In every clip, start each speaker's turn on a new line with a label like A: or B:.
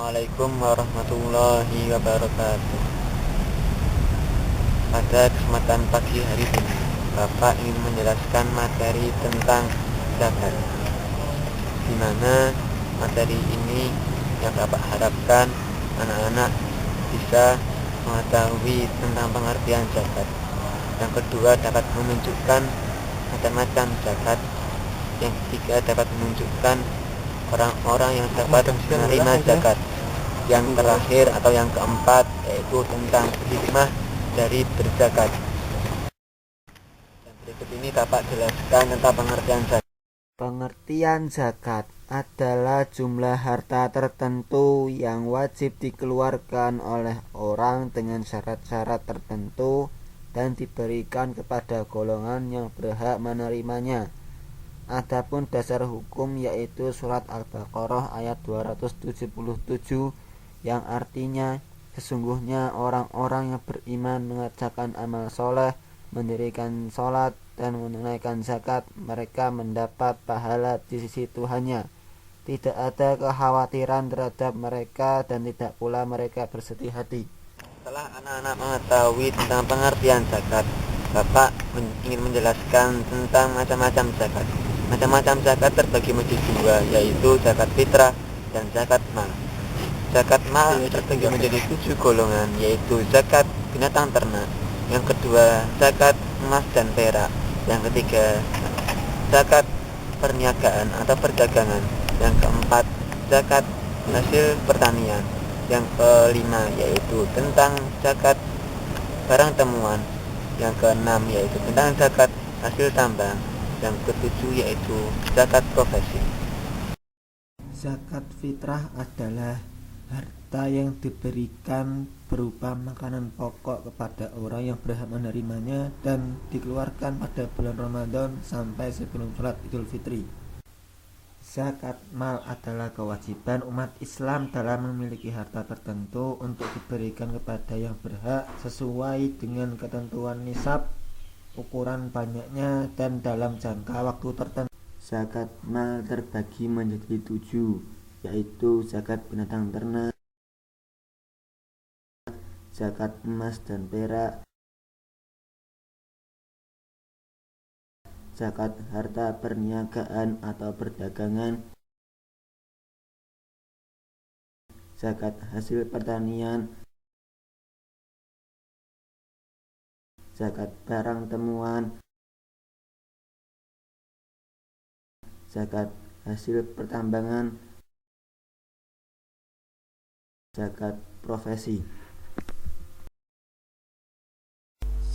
A: Assalamualaikum warahmatullahi wabarakatuh. Pada kesempatan pagi hari ini, Bapak ingin menjelaskan materi tentang zakat, di mana materi ini yang Bapak harapkan anak-anak bisa mengetahui tentang pengertian zakat. Yang kedua, dapat menunjukkan macam-macam zakat. Yang ketiga, dapat menunjukkan orang-orang yang dapat menerima zakat. Yang terakhir atau yang keempat yaitu tentang hikmah dari berzakat. Dan berikut ini Bapak jelaskan tentang pengertian zakat.
B: Pengertian zakat adalah jumlah harta tertentu yang wajib dikeluarkan oleh orang dengan syarat-syarat tertentu dan diberikan kepada golongan yang berhak menerimanya. Adapun dasar hukum yaitu surat Al-Baqarah ayat 277 yang artinya sesungguhnya orang-orang yang beriman mengerjakan amal soleh, mendirikan sholat dan menunaikan zakat, mereka mendapat pahala di sisi Tuhannya. Tidak ada kekhawatiran terhadap mereka dan tidak pula mereka bersedih hati.
A: Setelah anak-anak mengetahui tentang pengertian zakat, Bapak ingin menjelaskan tentang macam-macam zakat. Macam-macam zakat terbagi menjadi dua, yaitu zakat fitrah dan zakat mal. Zakat mal terbagi menjadi 7 golongan, yaitu zakat binatang ternak. Yang kedua, zakat emas dan perak. Yang ketiga, zakat perniagaan atau perdagangan. Yang keempat, zakat hasil pertanian. Yang kelima yaitu tentang zakat barang temuan. Yang keenam yaitu tentang zakat hasil tambang. Yang ketujuh yaitu zakat profesi.
B: Zakat fitrah adalah harta yang diberikan berupa makanan pokok kepada orang yang berhak menerimanya dan dikeluarkan pada bulan Ramadan sampai sebelum sholat Idul Fitri. Zakat mal adalah kewajiban umat Islam dalam memiliki harta tertentu untuk diberikan kepada yang berhak sesuai dengan ketentuan nisab, ukuran banyaknya, dan dalam jangka waktu tertentu. Zakat mal terbagi menjadi 7, yaitu zakat binatang ternak, zakat emas dan perak, zakat harta perniagaan atau perdagangan, zakat hasil pertanian, zakat barang temuan, zakat hasil pertambangan, zakat profesi.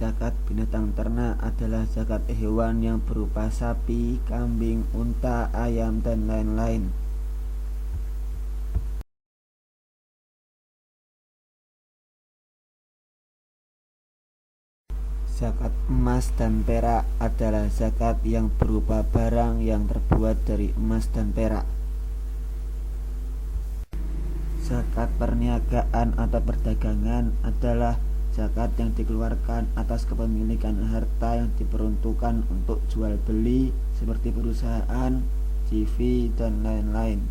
B: Zakat binatang ternak adalah zakat hewan yang berupa sapi, kambing, unta, ayam, dan lain-lain. Zakat emas dan perak adalah zakat yang berupa barang yang terbuat dari emas dan perak. Zakat perniagaan atau perdagangan adalah zakat yang dikeluarkan atas kepemilikan harta yang diperuntukkan untuk jual beli seperti perusahaan, CV, dan lain-lain.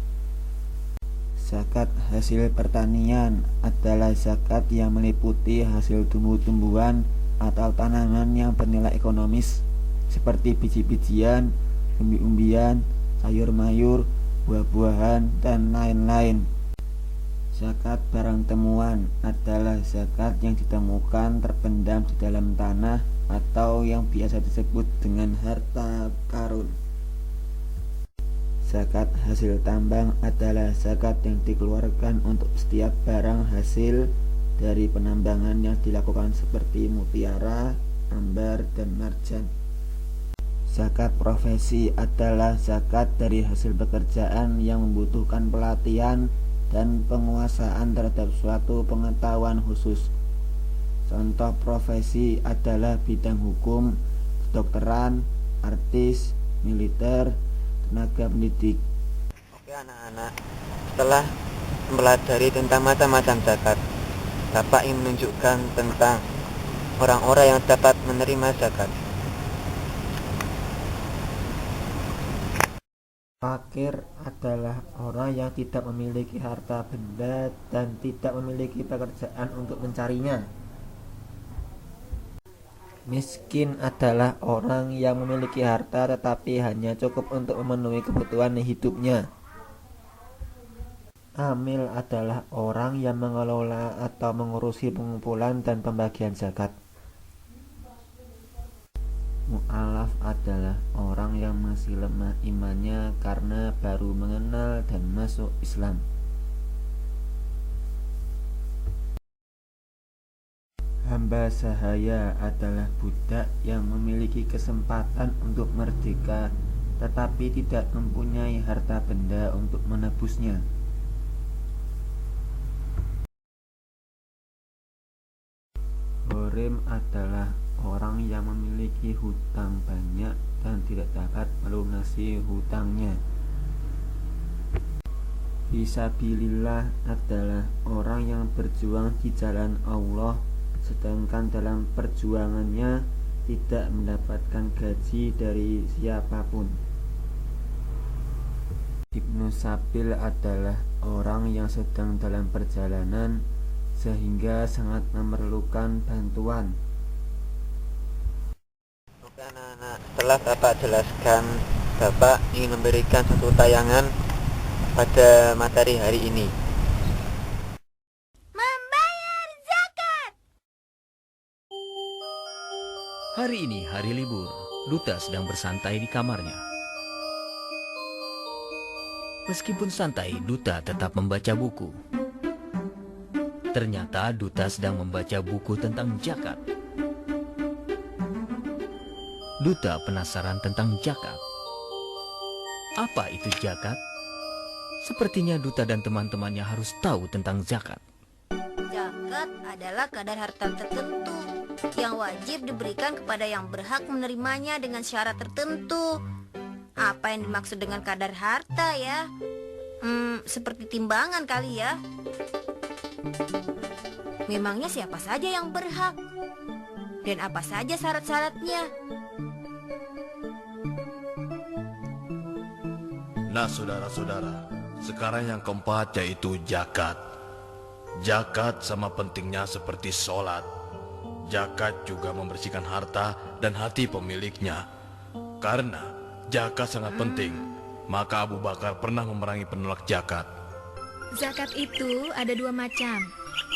B: Zakat hasil pertanian adalah zakat yang meliputi hasil tumbuh-tumbuhan atau tanaman yang bernilai ekonomis seperti biji-bijian, umbi-umbian, sayur-mayur, buah-buahan, dan lain-lain. Zakat barang temuan adalah zakat yang ditemukan terpendam di dalam tanah atau yang biasa disebut dengan harta karun. Zakat hasil tambang adalah zakat yang dikeluarkan untuk setiap barang hasil dari penambangan yang dilakukan seperti mutiara, ambar, dan marjan. Zakat profesi adalah zakat dari hasil pekerjaan yang membutuhkan pelatihan dan penguasaan terhadap suatu pengetahuan khusus. Contoh profesi adalah bidang hukum, kedokteran, artis, militer, tenaga pendidik.
A: Oke anak-anak, setelah mempelajari tentang macam-macam zakat, Bapak ingin menunjukkan tentang orang-orang yang dapat menerima zakat.
B: Fakir adalah orang yang tidak memiliki harta benda dan tidak memiliki pekerjaan untuk mencarinya. Miskin adalah orang yang memiliki harta tetapi hanya cukup untuk memenuhi kebutuhan hidupnya. Amil adalah orang yang mengelola atau mengurusi pengumpulan dan pembagian zakat. Mu'alaf adalah orang yang masih lemah imannya karena baru mengenal dan masuk Islam. Hamba sahaya adalah budak yang memiliki kesempatan untuk merdeka tetapi tidak mempunyai harta benda untuk menebusnya. Ghorim adalah orang yang memiliki hutang banyak dan tidak dapat melunasi hutangnya. Fisabilillah adalah orang yang berjuang di jalan Allah sedangkan dalam perjuangannya tidak mendapatkan gaji dari siapapun. Ibnu Sabil adalah orang yang sedang dalam perjalanan sehingga sangat memerlukan bantuan.
A: Oke anak-anak, setelah Bapak jelaskan, Bapak ingin memberikan satu tayangan pada materi hari ini.
C: Membayar zakat.
D: Hari ini hari libur, Duta sedang bersantai di kamarnya. Meskipun santai, Duta tetap membaca buku. Ternyata Duta sedang membaca buku tentang zakat. Duta penasaran tentang zakat. Apa itu zakat? Sepertinya Duta dan teman-temannya harus tahu tentang zakat.
C: Zakat adalah kadar harta tertentu yang wajib diberikan kepada yang berhak menerimanya dengan syarat tertentu. Apa yang dimaksud dengan kadar harta ya? Seperti timbangan kali ya. Memangnya siapa saja yang berhak? Dan apa saja syarat-syaratnya?
E: Nah saudara-saudara, sekarang yang keempat yaitu zakat. Zakat sama pentingnya seperti sholat. Zakat juga membersihkan harta dan hati pemiliknya. Karena zakat sangat penting, maka Abu Bakar pernah memerangi penolak zakat.
F: Zakat itu ada dua macam,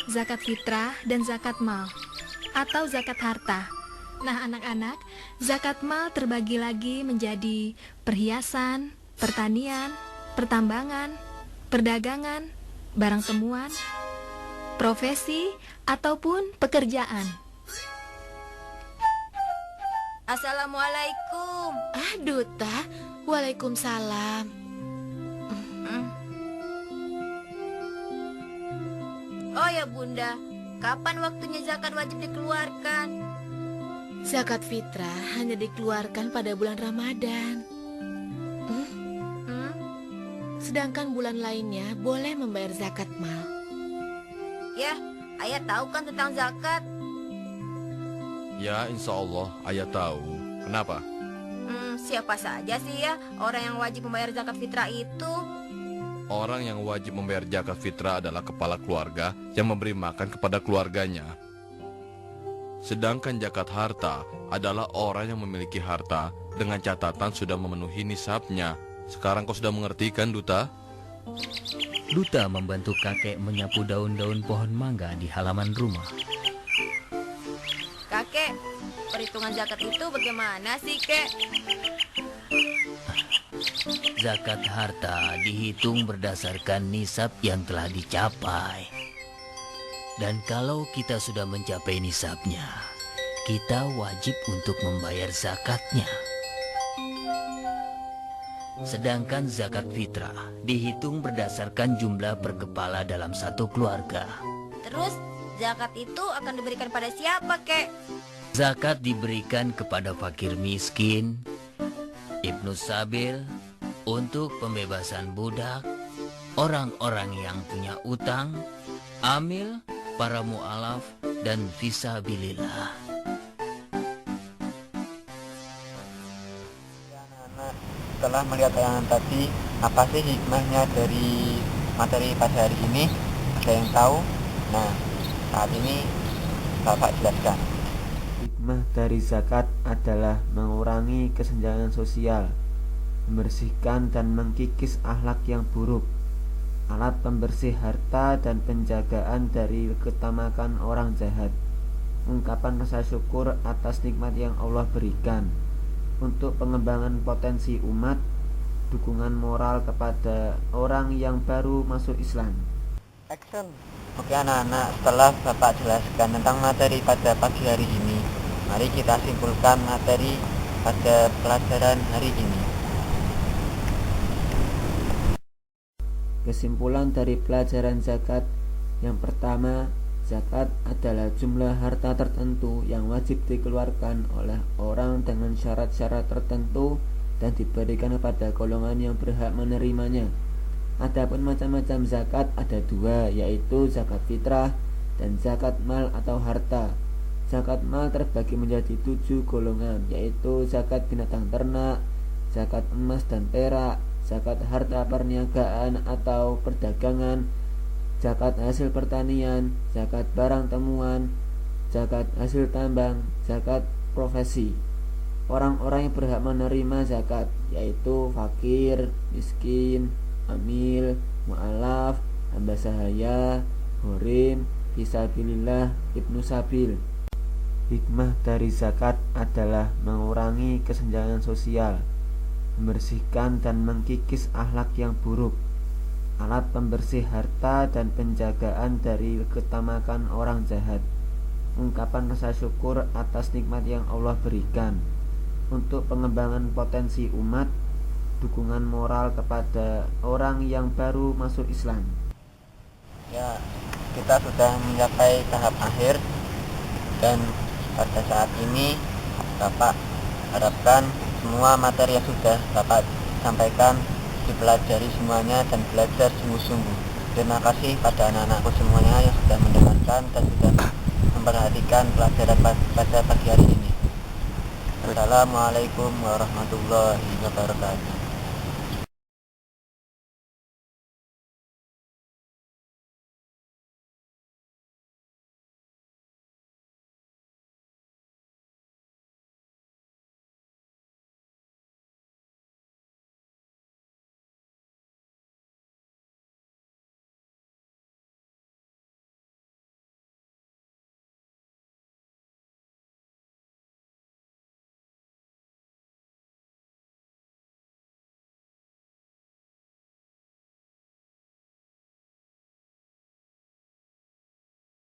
F: zakat fitrah dan zakat mal, atau zakat harta. Nah anak-anak, zakat mal terbagi lagi menjadi perhiasan, pertanian, pertambangan, perdagangan, barang temuan, profesi, ataupun pekerjaan.
C: Assalamualaikum.
G: Duta, waalaikumsalam.
C: Oh ya bunda, kapan waktunya zakat wajib dikeluarkan?
G: Zakat fitrah hanya dikeluarkan pada bulan Ramadan. Sedangkan bulan lainnya boleh membayar zakat mal.
C: Ya, ayah tahu kan tentang zakat?
E: Ya, insya Allah ayah tahu. Kenapa?
C: Siapa saja sih ya orang yang wajib membayar zakat fitrah itu?
E: Orang yang wajib membayar zakat fitrah adalah kepala keluarga yang memberi makan kepada keluarganya. Sedangkan zakat harta adalah orang yang memiliki harta dengan catatan sudah memenuhi nisabnya. Sekarang kau sudah mengerti kan, Duta?
D: Duta membantu kakek menyapu daun-daun pohon mangga di halaman rumah.
C: Kakek, perhitungan zakat itu bagaimana sih, Kek?
D: Zakat harta dihitung berdasarkan nisab yang telah dicapai. Dan kalau kita sudah mencapai nisabnya, kita wajib untuk membayar zakatnya. Sedangkan zakat fitrah dihitung berdasarkan jumlah per kepala dalam satu keluarga.
C: Terus, zakat itu akan diberikan pada siapa, Kek?
D: Zakat diberikan kepada fakir miskin, Ibnu Sabil, untuk pembebasan budak, orang-orang yang punya utang, amil, para mu'alaf, dan fisabilillah.
A: Anak-anak, setelah melihat tayangan tadi, apa sih hikmahnya dari materi pada hari ini? Ada yang tahu? Nah, saat ini Bapak jelaskan.
B: Hikmah dari zakat adalah mengurangi kesenjangan sosial, membersihkan dan mengkikis akhlak yang buruk, alat pembersih harta dan penjagaan dari ketamakan orang jahat, ungkapan rasa syukur atas nikmat yang Allah berikan, untuk pengembangan potensi umat, dukungan moral kepada orang yang baru masuk Islam.
A: Action. Oke anak-anak, setelah Bapak jelaskan tentang materi pada pagi hari ini, mari kita simpulkan materi pada pelajaran hari ini.
B: Kesimpulan dari pelajaran zakat: yang pertama, zakat adalah jumlah harta tertentu yang wajib dikeluarkan oleh orang dengan syarat-syarat tertentu dan diberikan kepada golongan yang berhak menerimanya. Adapun macam-macam zakat ada dua, yaitu zakat fitrah dan zakat mal atau harta. Zakat mal terbagi menjadi 7 golongan, yaitu zakat binatang ternak, zakat emas dan perak, zakat harta perniagaan atau perdagangan, zakat hasil pertanian, zakat barang temuan, zakat hasil tambang, zakat profesi. Orang-orang yang berhak menerima zakat yaitu fakir, miskin, amil, mu'alaf, hamba sahaya, ghorim, fisabilillah, ibnu sabil. Hikmah dari zakat adalah mengurangi kesenjangan sosial, membersihkan dan mengkikis akhlak yang buruk, alat pembersih harta dan penjagaan dari ketamakan orang jahat, ungkapan rasa syukur atas nikmat yang Allah berikan, untuk pengembangan potensi umat, dukungan moral kepada orang yang baru masuk Islam.
A: Ya, kita sudah mencapai tahap akhir dan pada saat ini Bapak harapkan semua materi yang sudah Bapak sampaikan dipelajari semuanya dan belajar sungguh-sungguh. Terima kasih pada anak-anakku semuanya yang sudah mendengarkan dan sudah memperhatikan pelajaran pada pagi hari ini. Assalamualaikum warahmatullahi wabarakatuh.